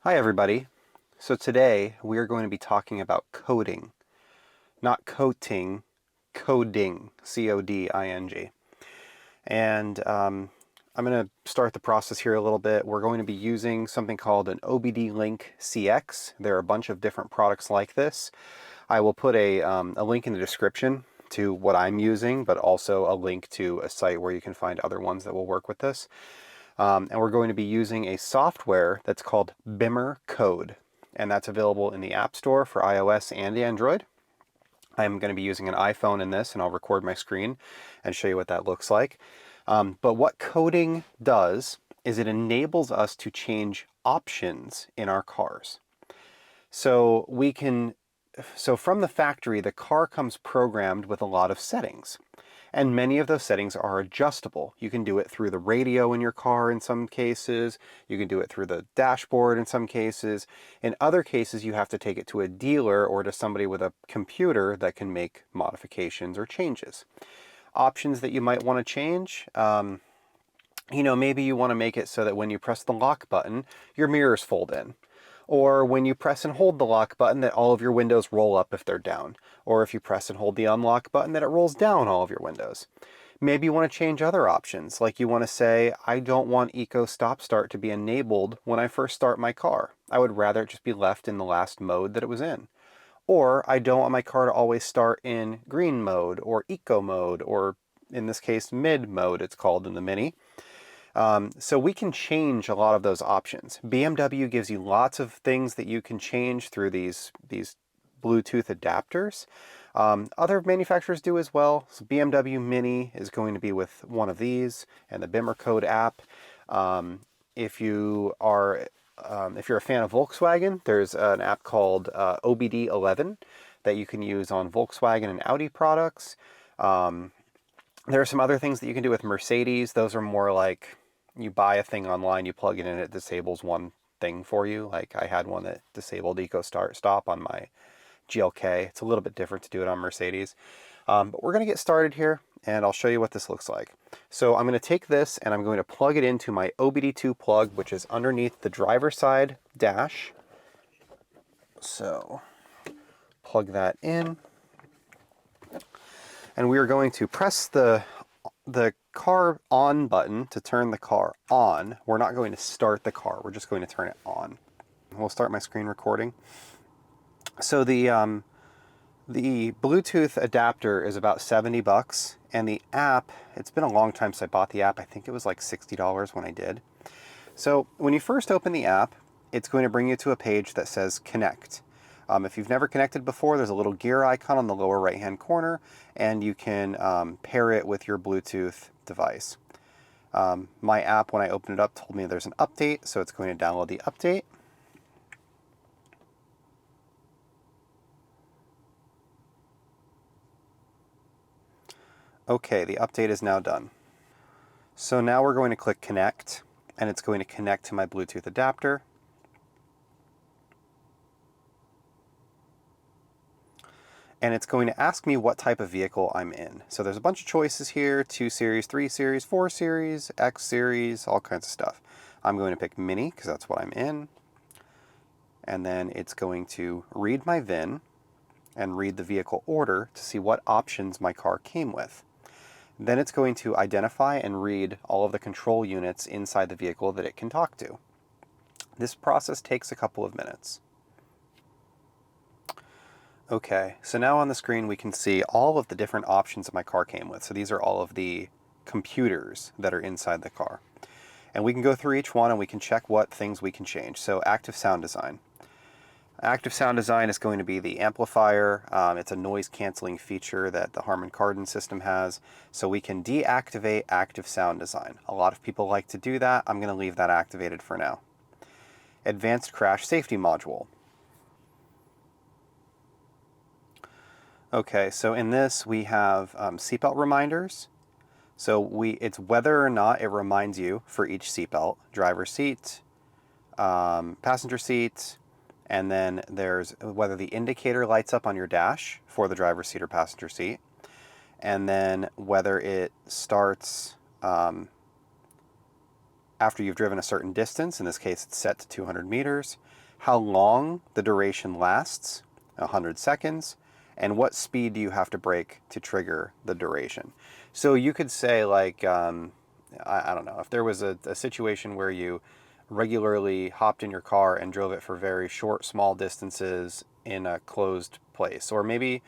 Hi everybody. So today we are going to be talking about coding. Not coating, coding, C-O-D-I-N-G. And I'm going to start the process here a little bit. We're going to be using something called an OBDLink CX. There are a bunch of different products like this. I will put a link in the description to what I'm using, but also a link to a site where you can find other ones that will work with this. And we're going to be using a software that's called Bimmer Code, and that's available in the App Store for iOS and Android. I'm going to be using an iPhone in this, and I'll record my screen and show you what that looks like. But what coding does is it enables us to change options in our cars. So from the factory, the car comes programmed with a lot of settings. And many of those settings are adjustable. You can do it through the radio in your car in some cases. You can do it through the dashboard in some cases. In other cases, you have to take it to a dealer or to somebody with a computer that can make modifications or changes. Options that you might want to change, maybe you want to make it so that when you press the lock button, your mirrors fold in. Or when you press and hold the lock button, that all of your windows roll up if they're down. Or if you press and hold the unlock button, that it rolls down all of your windows. Maybe you want to change other options, like you want to say, I don't want Eco Stop Start to be enabled when I first start my car. I would rather it just be left in the last mode that it was in. Or I don't want my car to always start in green mode or eco mode, or in this case, mid mode it's called in the Mini. So we can change a lot of those options. BMW gives you lots of things that you can change through these Bluetooth adapters. Other manufacturers do as well. So BMW Mini is going to be with one of these, and the Bimmer Code app. If you're a fan of Volkswagen, there's an app called OBDLink that you can use on Volkswagen and Audi products. There are some other things that you can do with Mercedes. Those are more like you buy a thing online, you plug it in, it disables one thing for you. Like I had one that disabled Eco Start Stop on my GLK. It's a little bit different to do it on Mercedes. But we're going to get started here, and I'll show you what this looks like. So I'm going to take this and I'm going to plug it into my OBD2 plug, which is underneath the driver's side dash. So plug that in. And we are going to press the car on button to turn the car on. We're not going to start the car, we're just going to turn it on. We'll start my screen recording. So the Bluetooth adapter is about 70 bucks, and the app, it's been a long time since I bought the app. I think it was like $60 when I did. So when you first open the app, it's going to bring you to a page that says connect. If you've never connected before, there's a little gear icon on the lower right hand corner, and you can pair it with your Bluetooth device. My app, when I opened it up, told me there's an update, so it's going to download the update. Okay, the update is now done. So now we're going to click connect, and it's going to connect to my Bluetooth adapter. And it's going to ask me what type of vehicle I'm in. So there's a bunch of choices here, 2 Series, 3 Series, 4 Series, X Series, all kinds of stuff. I'm going to pick Mini because that's what I'm in. And then it's going to read my VIN and read the vehicle order to see what options my car came with. Then it's going to identify and read all of the control units inside the vehicle that it can talk to. This process takes a couple of minutes. Okay, so now on the screen we can see all of the different options that my car came with. So these are all of the computers that are inside the car. And we can go through each one and we can check what things we can change. So active sound design. Active sound design is going to be the amplifier. It's a noise canceling feature that the Harman Kardon system has. So we can deactivate active sound design. A lot of people like to do that. I'm going to leave that activated for now. Advanced crash safety module. Okay, so in this we have seatbelt reminders. So it's whether or not it reminds you for each seatbelt, driver's seat, passenger seat, and then there's whether the indicator lights up on your dash for the driver's seat or passenger seat, and then whether it starts after you've driven a certain distance, in this case it's set to 200 meters, how long the duration lasts, 100 seconds, and what speed do you have to brake to trigger the duration. So you could say, like, I don't know, if there was a situation where you regularly hopped in your car and drove it for very short, small distances in a closed place, or maybe,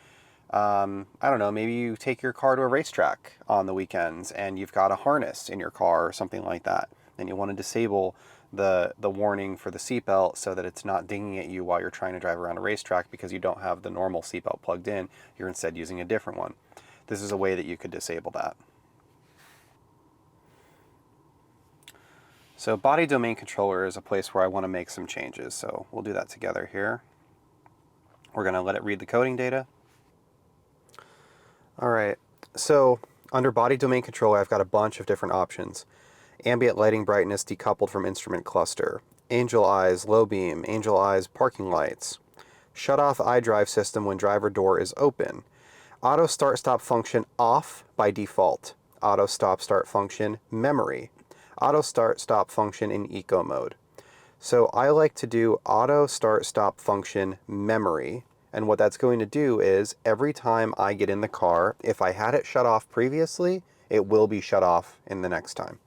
I don't know, maybe you take your car to a racetrack on the weekends and you've got a harness in your car or something like that, and you want to disable the warning for the seatbelt so that it's not dinging at you while you're trying to drive around a racetrack because you don't have the normal seatbelt plugged in. You're instead using a different one. This is a way that you could disable that. So body domain controller is a place where I want to make some changes. So we'll do that together here. We're going to let it read the coding data. All right, so under body domain controller, I've got a bunch of different options. Ambient lighting brightness decoupled from instrument cluster. Angel eyes, low beam, angel eyes, parking lights. Shut off iDrive system when driver door is open. Auto start stop function off by default. Auto stop start function memory. Auto start stop function in eco mode. So I like to do auto start stop function memory. And what that's going to do is every time I get in the car, if I had it shut off previously, it will be shut off in the next time.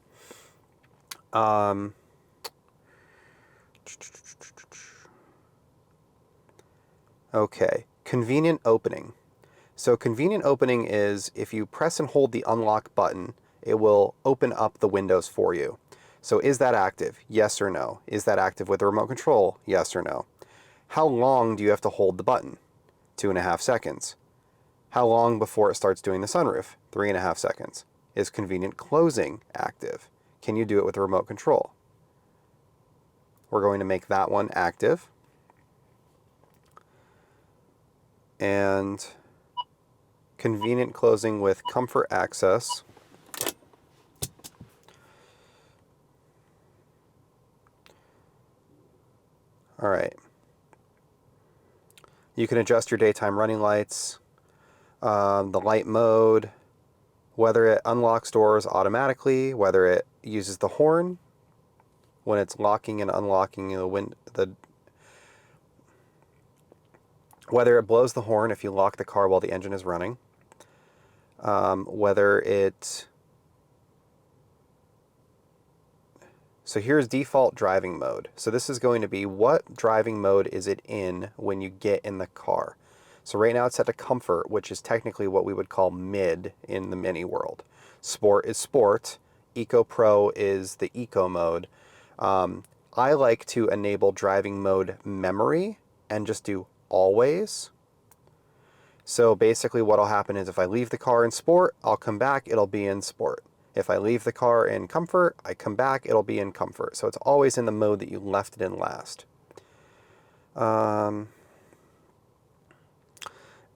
Okay, convenient opening. So convenient opening is if you press and hold the unlock button, it will open up the windows for you. So is that active? Yes or no? Is that active with the remote control? Yes or no? How long do you have to hold the button? 2.5 seconds. How long before it starts doing the sunroof? 3.5 seconds. Is convenient closing active? Can you do it with the remote control? We're going to make that one active. And convenient closing with comfort access. All right. You can adjust your daytime running lights, the light mode, whether it unlocks doors automatically, whether it uses the horn when it's locking and unlocking whether it blows the horn if you lock the car while the engine is running, whether it... So here's default driving mode. So this is going to be what driving mode is it in when you get in the car. So right now it's set to comfort, which is technically what we would call mid in the Mini world. Sport is sport. Eco Pro is the eco mode. I like to enable driving mode memory and just do always. So basically what'll happen is if I leave the car in sport, I'll come back, it'll be in sport. If I leave the car in comfort, I come back, it'll be in comfort. So it's always in the mode that you left it in last.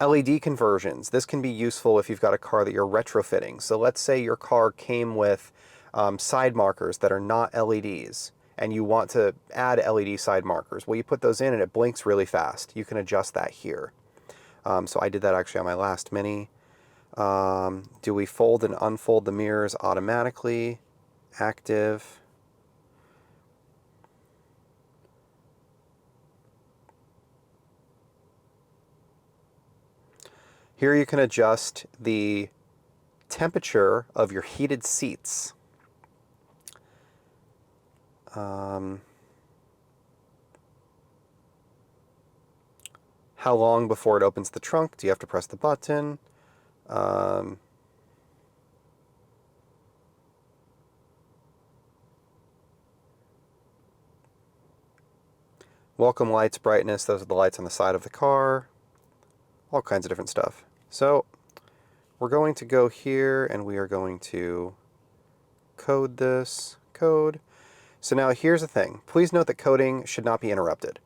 LED conversions. This can be useful if you've got a car that you're retrofitting. So let's say your car came with side markers that are not LEDs, and you want to add LED side markers. Well, you put those in and it blinks really fast. You can adjust that here. So I did that actually on my last Mini. Do we fold and unfold the mirrors automatically? Active. Here you can adjust the temperature of your heated seats. How long before it opens the trunk? Do you have to press the button? Welcome lights, brightness, those are the lights on the side of the car. All kinds of different stuff. So we're going to go here and we are going to code this code. So now here's the thing. Please note that coding should not be interrupted.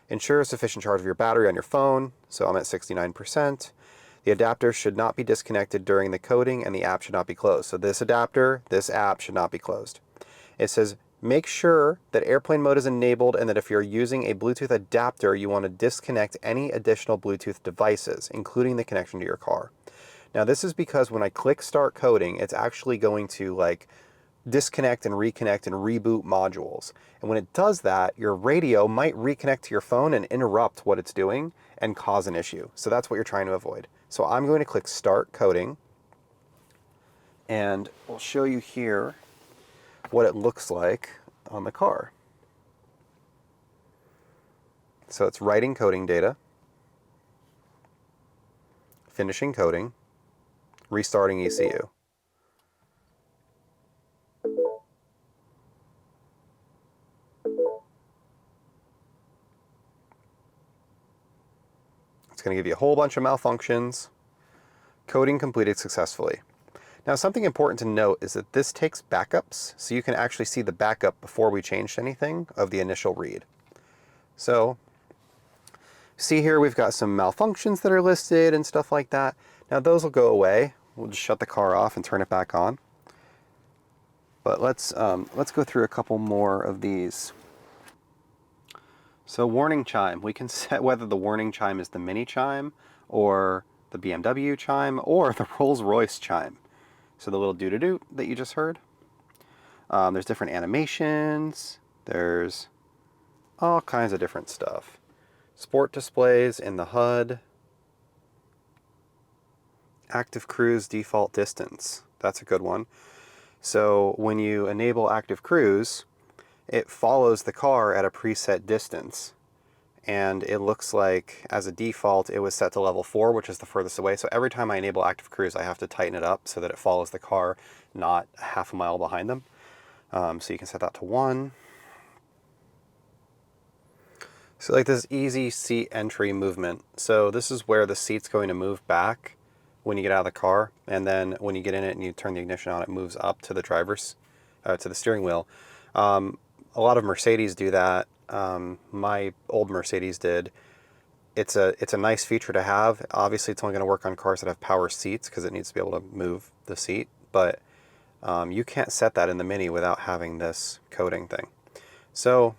Ensure a sufficient charge of your battery on your phone. So I'm at 69%. The adapter should not be disconnected during the coding and the app should not be closed. So this adapter, this app should not be closed. It says make sure that airplane mode is enabled and that if you're using a Bluetooth adapter, you want to disconnect any additional Bluetooth devices, including the connection to your car. Now this is because when I click start coding, it's actually going to like disconnect and reconnect and reboot modules. And when it does that, your radio might reconnect to your phone and interrupt what it's doing and cause an issue. So that's what you're trying to avoid. So I'm going to click Start Coding, and we'll show you here what it looks like on the car. So it's writing coding data, finishing coding, restarting ECU. It's going to give you a whole bunch of malfunctions. Coding completed successfully. Now, something important to note is that this takes backups, so you can actually see the backup before we changed anything of the initial read. So, see here we've got some malfunctions that are listed and stuff like that. Now those will go away. We'll just shut the car off and turn it back on. But let's go through a couple more of these. So warning chime, we can set whether the warning chime is the Mini chime or the BMW chime or the Rolls-Royce chime. So the little doo-doo-doo that you just heard. There's different animations. There's all kinds of different stuff. Sport displays in the HUD. Active cruise default distance. That's a good one. So when you enable active cruise, it follows the car at a preset distance. And it looks like, as a default, it was set to level 4, which is the furthest away. So every time I enable active cruise, I have to tighten it up so that it follows the car, not half a mile behind them. So you can set that to 1. So like this easy seat entry movement. So this is where the seat's going to move back when you get out of the car. And then when you get in it and you turn the ignition on, it moves up to the driver's, to the steering wheel. A lot of Mercedes do that. My old Mercedes did. It's a nice feature to have. Obviously, it's only going to work on cars that have power seats because it needs to be able to move the seat. But you can't set that in the Mini without having this coding thing. So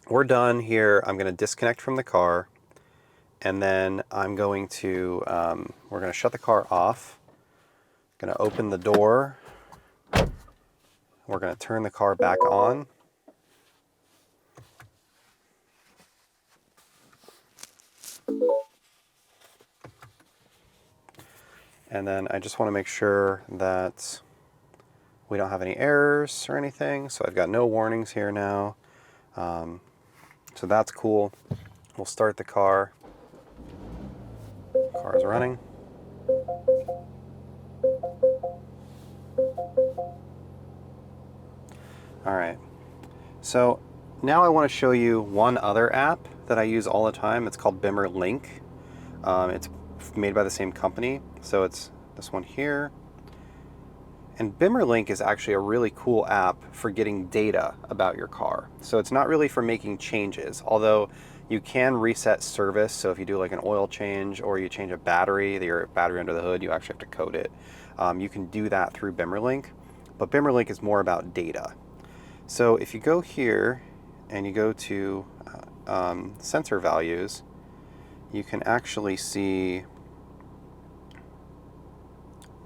we're done here. I'm going to disconnect from the car, and then I'm going to we're going to shut the car off. Going to open the door. We're going to turn the car back on. And then I just want to make sure that we don't have any errors or anything. So I've got no warnings here now. So that's cool. We'll start the car. Car is running. All right. So now I want to show you one other app that I use all the time. It's called BimmerLink. It's made by the same company. So it's this one here. And BimmerLink is actually a really cool app for getting data about your car. So it's not really for making changes, although you can reset service. So if you do like an oil change or you change a battery, your battery under the hood, you actually have to code it. You can do that through BimmerLink, but BimmerLink is more about data. So if you go here and you go to sensor values, you can actually see,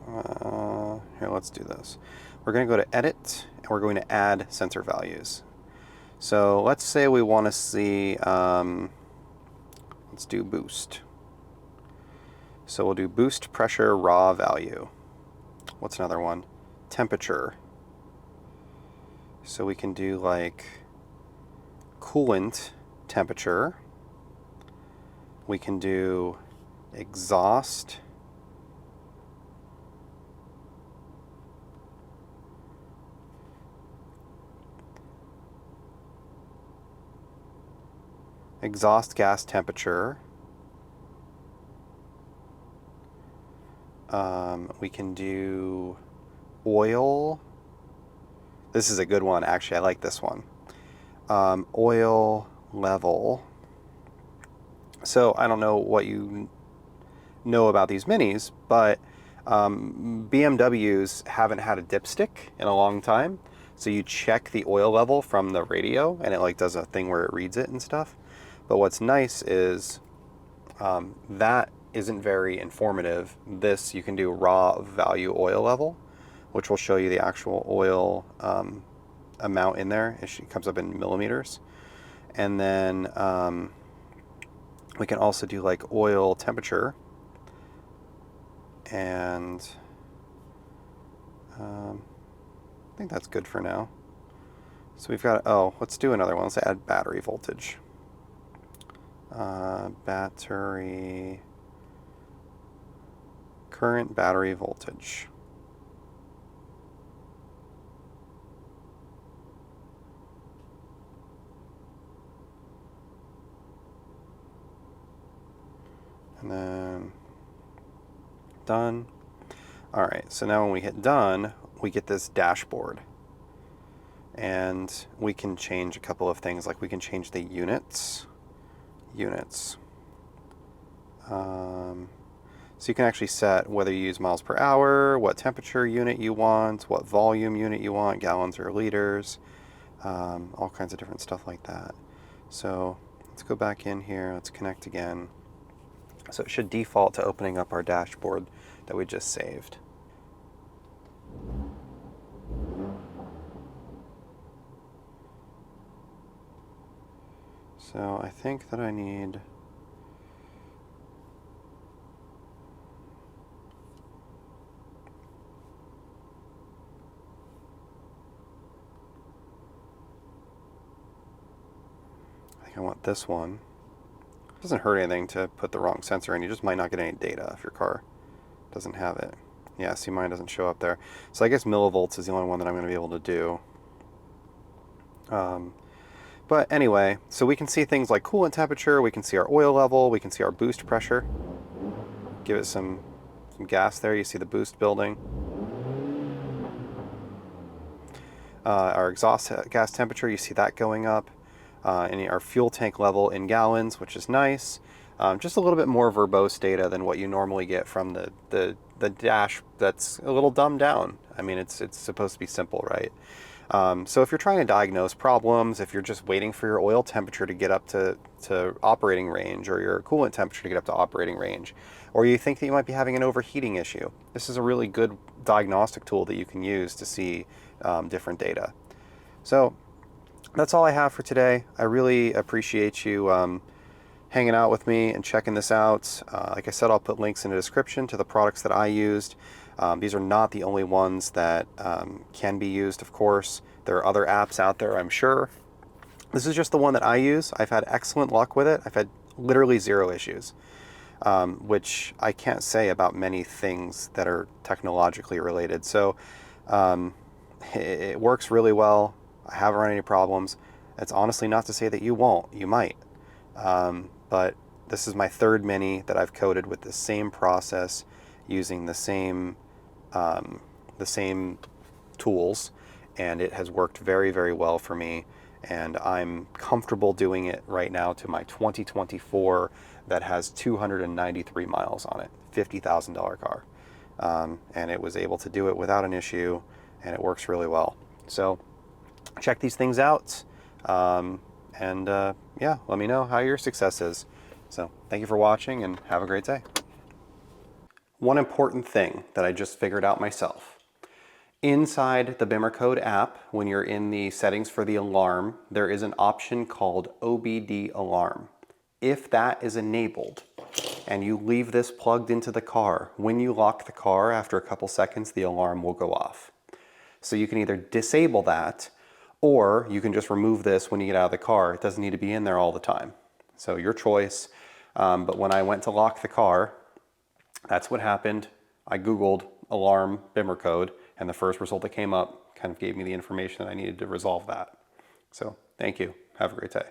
here, let's do this. We're going to go to edit and we're going to add sensor values. So let's say we want to see, let's do boost. So we'll do boost pressure raw value. What's another one? Temperature. So we can do like coolant temperature. We can do exhaust. Exhaust gas temperature. We can do oil. This is a good one, actually. I like this one. Oil level. So I don't know what you know about these Minis, but BMWs haven't had a dipstick in a long time. So you check the oil level from the radio, and it like does a thing where it reads it and stuff. But what's nice is that isn't very informative. This, you can do raw value oil level, which will show you the actual oil amount in there. It comes up in millimeters. And then we can also do like oil temperature, and I think that's good for now. So we've got, oh, let's do another one. Let's add battery voltage. Battery, current battery voltage. And then done. All right, so now when we hit done, we get this dashboard. And we can change a couple of things, like we can change the units. So you can actually set whether you use miles per hour, what temperature unit you want, what volume unit you want, gallons or liters, all kinds of different stuff like that. So let's go back in here, let's connect again. So it should default to opening up our dashboard that we just saved. So I think that I need I want this one. It doesn't hurt anything to put the wrong sensor in. You just might not get any data if your car doesn't have it. Yeah, see, mine doesn't show up there. So I guess millivolts is the only one that I'm going to be able to do. But anyway, so we can see things like coolant temperature, we can see our oil level, we can see our boost pressure. Give it some gas there, you see the boost building. Our exhaust gas temperature, you see that going up. And our fuel tank level in gallons, which is nice. Just a little bit more verbose data than what you normally get from the dash that's a little dumbed down. I mean, it's supposed to be simple, right? So if you're trying to diagnose problems, if you're just waiting for your oil temperature to get up to operating range, or your coolant temperature to get up to operating range, or you think that you might be having an overheating issue, this is a really good diagnostic tool that you can use to see different data. So that's all I have for today. I really appreciate you hanging out with me and checking this out. Like I said, I'll put links in the description to the products that I used. These are not the only ones that can be used, of course. There are other apps out there, I'm sure. This is just the one that I use. I've had excellent luck with it. I've had literally 0 issues, which I can't say about many things that are technologically related. So it works really well. I haven't run any problems. It's honestly not to say that you won't. You might. But this is my 3rd Mini that I've coded with the same process, using the same tools, and it has worked very, very well for me. And I'm comfortable doing it right now to my 2024 that has 293 miles on it, $50,000 car. And it was able to do it without an issue, and it works really well. So check these things out, yeah, let me know how your success is. So thank you for watching, and have a great day. One important thing that I just figured out myself. Inside the Bimmer Code app, when you're in the settings for the alarm, there is an option called OBD alarm. If that is enabled and you leave this plugged into the car, when you lock the car, after a couple seconds, the alarm will go off. So you can either disable that, or you can just remove this when you get out of the car. It doesn't need to be in there all the time. So your choice. But when I went to lock the car, that's what happened. I Googled alarm Bimmer Code, and the first result that came up kind of gave me the information that I needed to resolve that. So thank you. Have a great day.